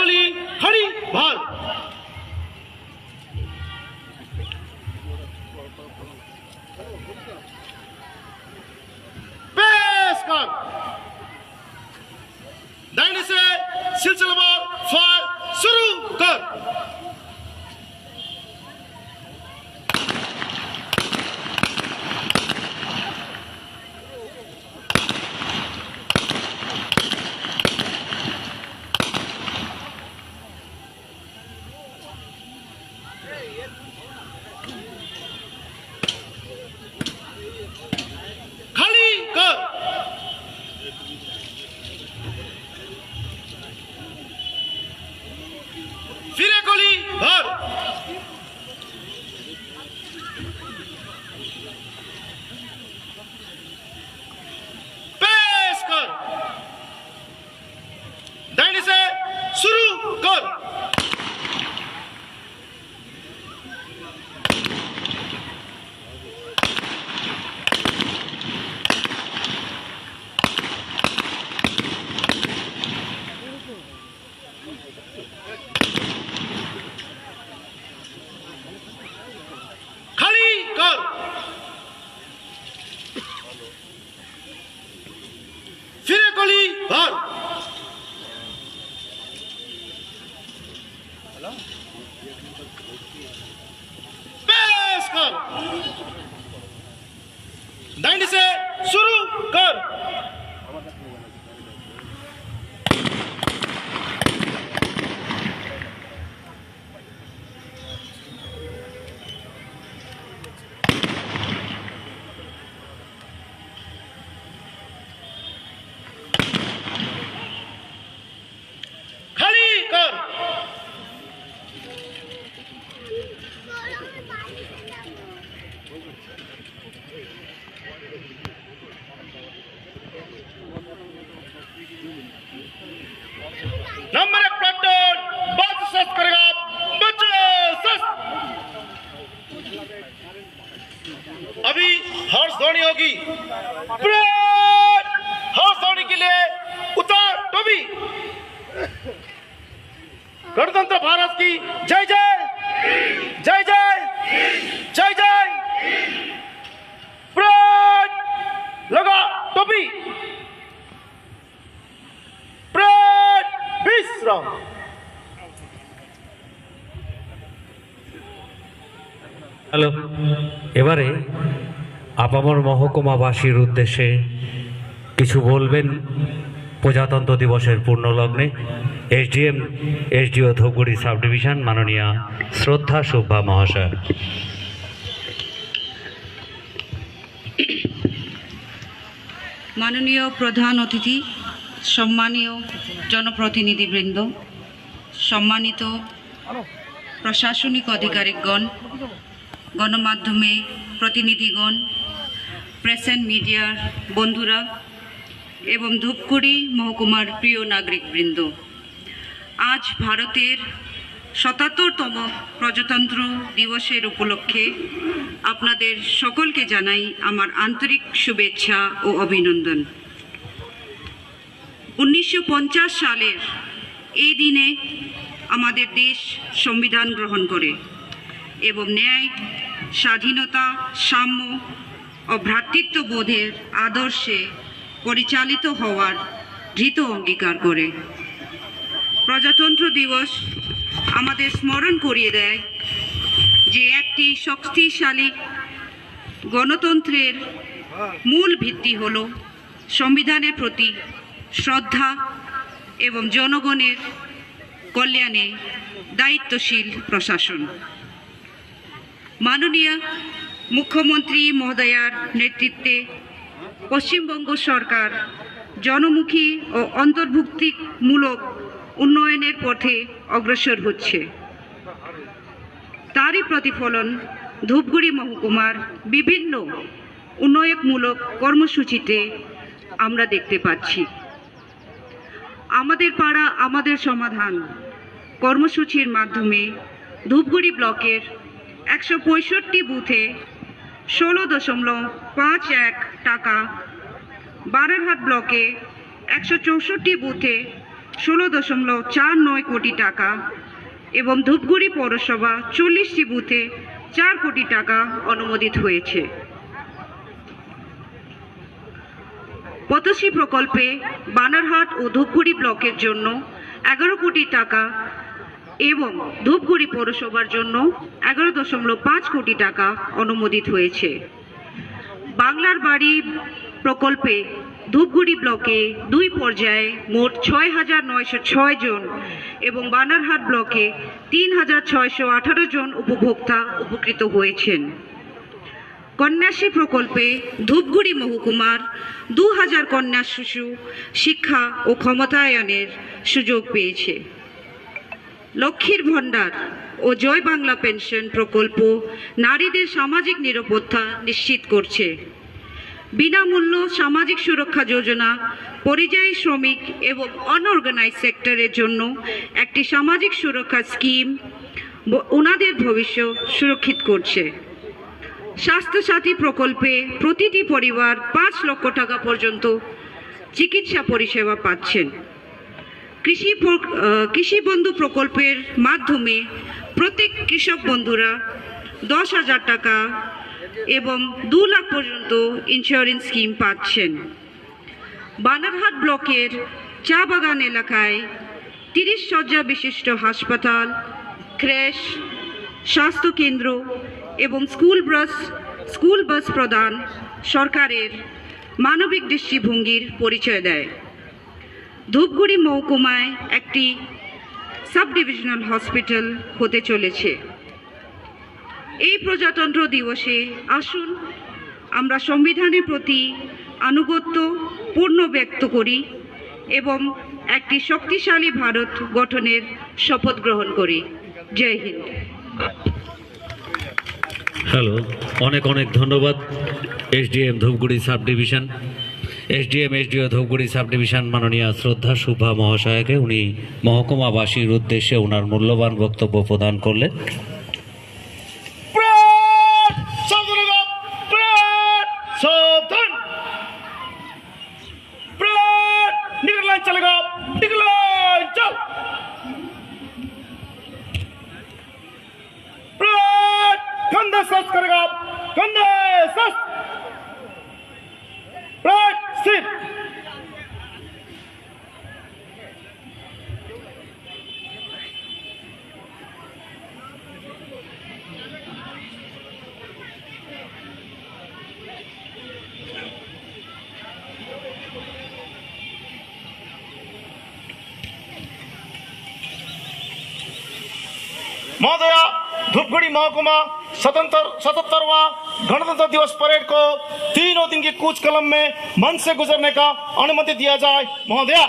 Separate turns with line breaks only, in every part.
कली खड़ी भाल पेश कर दाहिने से सिलसिलेवार फायर शुरू कर खाली कर फिरे गोली भर पेश कर दाहिने से शुरू कर खाली कर फिरे गोली भर पेश कर दाहिने से शुरू कर खाली कर नंबर 1 प्लाटून बात सस करेगा बच्चे सस अभी हर्ष ध्वनि होगी हर्ष ध्वनि के लिए उतार टोपी गणतंत्र भारत की जय जय जय जय जय जय परेड लगा टोपी परेड विश्राम
হ্যালো এবারে আপামর মহকুমাবাসীর উদ্দেশ্যে কিছু বলবেন প্রজাতন্ত্র দিবসের পূর্ণলগ্নে SDM SDO Dhupguri sub division মাননীয় শ্রদ্ধা শোভা মহাশয়।
মাননীয় প্রধান অতিথি, সম্মানীয় জনপ্রতিনিধিবৃন্দ, সম্মানিত প্রশাসনিক আধিকারিকগণ, গণমাধ্যমে প্রতিনিধিগণ, প্রেস অ্যান্ড মিডিয়ার বন্ধুরা এবং ধূপগুড়ি মহকুমার প্রিয় নাগরিকবৃন্দ, আজ ভারতের ৭৭তম প্রজাতন্ত্র দিবসের উপলক্ষে আপনাদের সকলকে জানাই আমার আন্তরিক শুভেচ্ছা ও অভিনন্দন। ১৯৫০ সালের এই দিনে আমাদের দেশ সংবিধান গ্রহণ করে এবং ন্যায়, স্বাধীনতা, সাম্য ও ভ্রাতৃত্ববোধের আদর্শে পরিচালিত হওয়ার দৃঢ় অঙ্গীকার করে। প্রজাতন্ত্র দিবস আমাদের স্মরণ করিয়ে দেয় যে একটি শক্তিশালী গণতন্ত্রের মূল ভিত্তি হল সংবিধানের প্রতি শ্রদ্ধা এবং জনগণের কল্যাণে দায়িত্বশীল প্রশাসন। মাননীয় মুখ্যমন্ত্রী মহোদয়ার নেতৃত্বে পশ্চিমবঙ্গ সরকার জনমুখী ও অন্তর্ভুক্তিমূলক উন্নয়নের পথে অগ্রসর হচ্ছে। তারই প্রতিফলন ধূপগুড়ি মহকুমার বিভিন্ন উন্নয়নমূলক কর্মসূচিতে আমরা দেখতে পাচ্ছি। আমাদের পাড়া আমাদের সমাধান কর্মসূচির মাধ্যমে ধূপগুড়ি ব্লকের ১৬৫ বুথে ১৬.৫১ টাকা, বারারহাট ব্লকে ১৬৪ বুথে 16.49 কোটি টাকা এবং ধূপগুড়ি পৌরসভা 40টি বুথে 4 কোটি টাকা অনুমোদিত হয়েছে। পথশ্রী প্রকল্পে বানারহাট ও ধূপগুড়ি ব্লকের জন্য 11 কোটি টাকা এবং ধূপগুড়ি পৌরসভার জন্য 11.5 কোটি টাকা অনুমোদিত হয়েছে। বাংলার বাড়ি প্রকল্পে ধূপগুড়ি ব্লকে 2 পর্যায়ে মোট 6,906 জন এবং বানারহাট ব্লকে 3,618 জন উপভোক্তা উপকৃত হয়েছেন। কন্যাশ্রী প্রকল্পে ধূপগুড়ি মহকুমার 2,000 কন্যা শিশু শিক্ষা ও ক্ষমতায়নের সুযোগ পেয়েছে। লক্ষ্মীর ভাণ্ডার ও জয় বাংলা পেনশন প্রকল্প নারীদের সামাজিক নিরাপত্তা নিশ্চিত করছে। বিনামূল্য সামাজিক সুরক্ষা যোজনা পরিযায়ী শ্রমিক এবং অনঅর্গানাইজ সেক্টরের জন্য একটি সামাজিক সুরক্ষা স্কিম ওনাদের ভবিষ্যৎ সুরক্ষিত করছে। স্বাস্থ্যসাথী প্রকল্পে প্রতিটি পরিবার 5 লক্ষ টাকা পর্যন্ত চিকিৎসা পরিষেবা পাচ্ছেন। কৃষি বন্ধু প্রকল্পের মাধ্যমে প্রত্যেক কৃষক বন্ধুরা 10,000 টাকা এবং 2 লাখ পর্যন্ত ইন্স্যুরেন্স স্কিম পাচ্ছেন। বানারহাট ব্লকের চা বাগান এলাকায় 30 শয্যা বিশিষ্ট হাসপাতাল, ক্রেশ, স্বাস্থ্যকেন্দ্র এবং স্কুল বাস প্রদান সরকারের মানবিক দৃষ্টিভঙ্গির পরিচয় দেয়। ধূপগুড়ি মহকুমায় একটি সাব ডিভিশনাল হসপিটাল হতে চলেছে। এই প্রজাতন্ত্র দিবসে আসুন আমরা সংবিধানের প্রতি আনুগত্য পূর্ণ ব্যক্ত করি এবং একটি শক্তিশালী ভারত গঠনের শপথ গ্রহণ করি। জয় হিন্দ।
হ্যালো, অনেক অনেক ধন্যবাদ SDM Dhupguri sub division, SDO Dhupguri sub division মাননীয় শ্রদ্ধা শুভা মহাশয়কে। উনি মহকুমাবাসীর উদ্দেশ্যে ওনার মূল্যবান বক্তব্য প্রদান করলেন।
सावधान, निकल लाइन चलेगा, निकल लाइन चल। कंधे सस करेगा, कंधे सस, स्थिर। महोदया, धूपगढ़ी महकुमा 77वां गणतंत्र दिवस परेड को 3 दिन की कूच कलम में मंच से गुजरने का अनुमति दिया जाए। महोदया,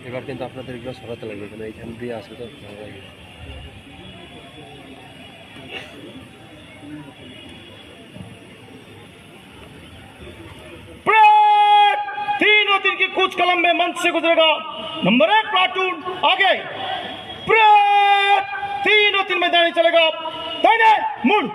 এবার কিন্তু আপনাদের এগুলো সরাতে লাগবে, কেন এইখান দিয়ে আসে তো ভালো লাগে।
परेड 3 दिन की कूच कलम में मंच से गुजरेगा। नंबर 1 प्लाटून आगे। परेड 3 में दाएं चलेगा, दाहिने मुड़।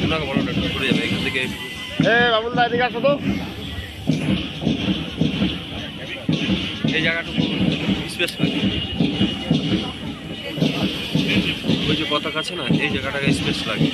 ওনাকে বলো না, ঘুরে যাবে এখান থেকে।
বাবুল দা এদিকে আসো তো।
এই জায়গাটুকু স্পেস লাগে, ওই যে পতাকা আছে না, এই জায়গাটাকে স্পেস লাগে।